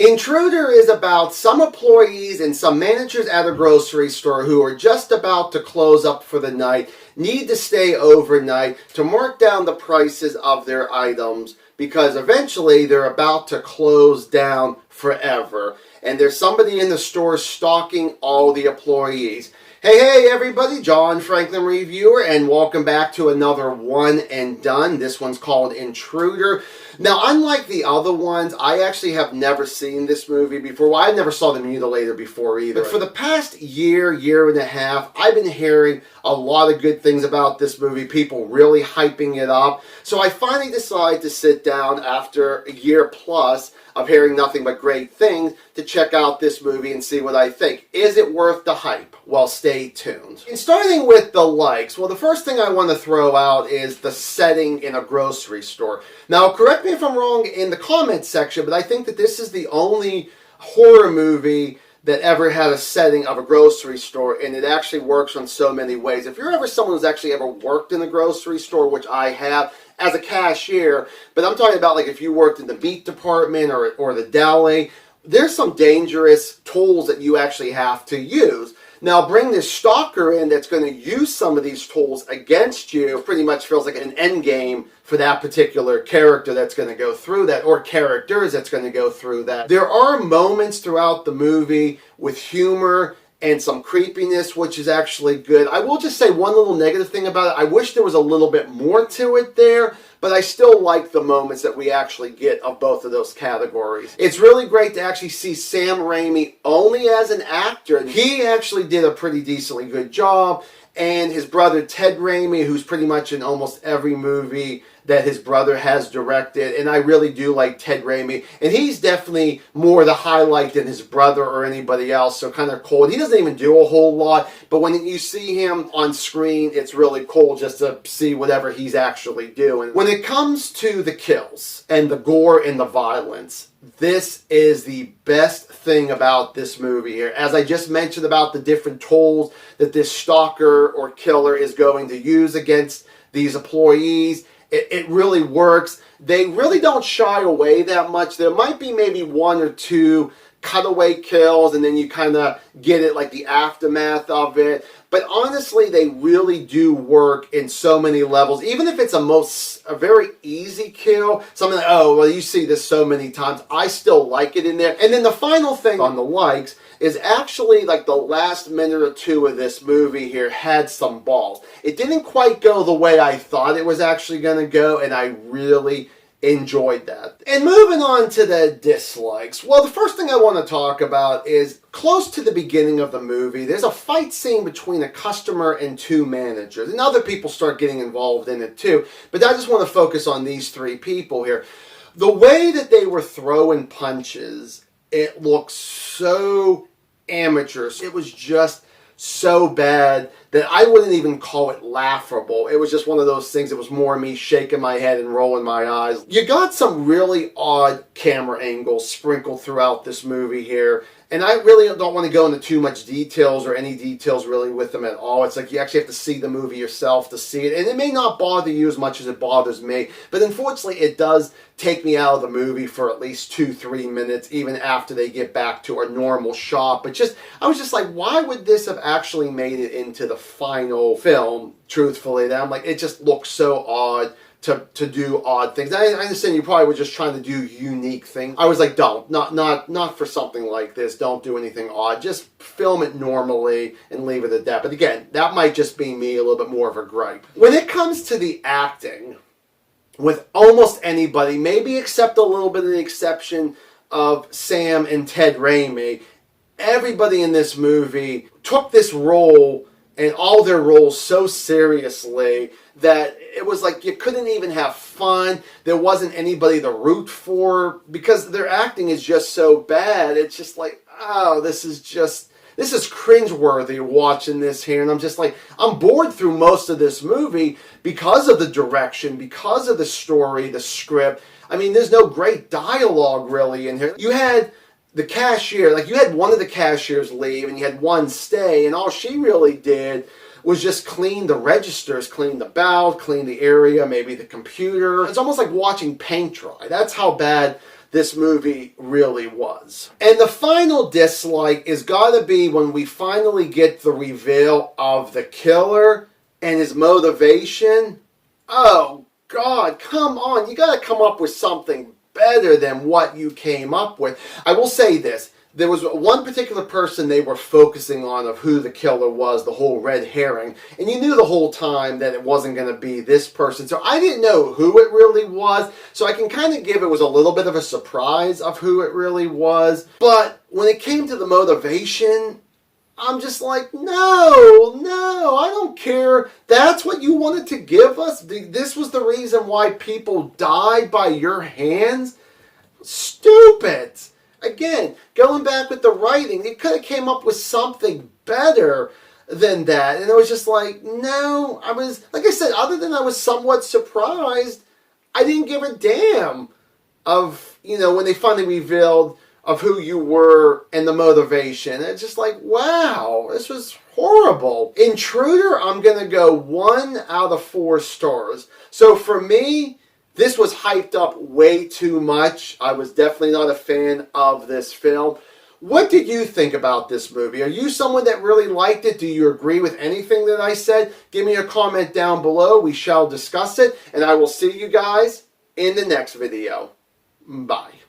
Intruder is about some employees and some managers at a grocery store who are just about to close up for the night, need to stay overnight to mark down the prices of their items because eventually they're about to close down forever. And there's somebody in the store stalking all the employees. Hey everybody, John Franklin Reviewer, and welcome back to another one and done. This one's called Intruder. Now, unlike the other ones, I actually have never seen this movie before. Well, I never saw The Mutilator before either. But for the past year and a half, I've been hearing a lot of good things about this movie, people really hyping it up. So I finally decided to sit down after a year plus of hearing nothing but great things to check out this movie and see what I think. Is it worth the hype? Well, stay tuned. And starting with the likes, well, the first thing I want to throw out is the setting in a grocery store. Now, correct me if I'm wrong in the comments section, but I think that this is the only horror movie that ever had a setting of a grocery store, and it actually works on so many ways. If you're ever someone who's actually ever worked in a grocery store, which I have as a cashier, but I'm talking about like if you worked in the meat department or the deli, there's some dangerous tools that you actually have to use. Now, bring this stalker in that's going to use some of these tools against you. Pretty much feels like an end game for that particular character that's going to go through that, or characters that's going to go through that. There are moments throughout the movie with humor and some creepiness, which is actually good. I will just say one little negative thing about it. I wish there was a little bit more to it there, but I still like the moments that we actually get of both of those categories. It's really great to actually see Sam Raimi only as an actor. He actually did a pretty decently good job, and his brother Ted Raimi, who's pretty much in almost every movie that his brother has directed, and I really do like Ted Raimi, and he's definitely more the highlight than his brother or anybody else, so kind of cool. He doesn't even do a whole lot, but when you see him on screen, it's really cool just to see whatever he's actually doing. When it comes to the kills and the gore and the violence, this is the best thing about this movie here. As I just mentioned about the different tools that this stalker or killer is going to use against these employees, it really works. They really don't shy away that much. There might be maybe one or two cutaway kills, and then you kind of get it like the aftermath of it. But honestly, they really do work in so many levels. Even if it's a very easy kill, something like, oh, well, you see this so many times, I still like it in there. And then the final thing on the likes is actually like the last minute or two of this movie here had some balls. It didn't quite go the way I thought it was actually going to go, and I really enjoyed that. And moving on to the dislikes. Well, the first thing I want to talk about is close to the beginning of the movie, there's a fight scene between a customer and two managers. And other people start getting involved in it too. But I just want to focus on these three people here. The way that they were throwing punches, it looked so amateur. It was just so bad that I wouldn't even call it laughable. It was just one of those things. It was more me shaking my head and rolling my eyes. You got some really odd camera angles sprinkled throughout this movie here. And I really don't want to go into too much details or any details really with them at all. It's like you actually have to see the movie yourself to see it. And it may not bother you as much as it bothers me. But unfortunately, it does take me out of the movie for at least 2-3 minutes, even after they get back to a normal shot. But I was just like, why would this have actually made it into the final film, truthfully? That I'm like, it just looks so odd to do odd things. I understand you probably were just trying to do unique things. I was like, not for something like this. Don't do anything odd. Just film it normally and leave it at that. But again, that might just be me, a little bit more of a gripe. When it comes to the acting, with almost anybody, maybe except a little bit of the exception of Sam and Ted Raimi, everybody in this movie took this role and all their roles so seriously that it was like you couldn't even have fun. There wasn't anybody to root for because their acting is just so bad. It's just like, oh, this is cringeworthy watching this here. And I'm just like, I'm bored through most of this movie because of the direction, because of the story, the script. I mean, there's no great dialogue really in here. You had the cashier, like you had one of the cashiers leave and you had one stay, and all she really did was just clean the registers, clean the belt, clean the area, maybe the computer. It's almost like watching paint dry. That's how bad this movie really was. And the final dislike is gotta be when we finally get the reveal of the killer and his motivation. Oh God, come on. You gotta come up with something better than what you came up with. I will say this. There was one particular person they were focusing on of who the killer was, the whole red herring. And you knew the whole time that it wasn't going to be this person. So I didn't know who it really was. So I can kind of give it was a little bit of a surprise of who it really was. But when it came to the motivation, I'm just like, no, I don't care. That's what you wanted to give us? This was the reason why people died by your hands? Stupid. Again, going back with the writing, you could have came up with something better than that. And it was just like, no, I was, like I said, other than I was somewhat surprised, I didn't give a damn of, when they finally revealed of who you were and the motivation. It's just like, wow, this was horrible. Intruder, I'm going to go 1 out of 4 stars. So for me, this was hyped up way too much. I was definitely not a fan of this film. What did you think about this movie? Are you someone that really liked it? Do you agree with anything that I said? Give me a comment down below. We shall discuss it. And I will see you guys in the next video. Bye.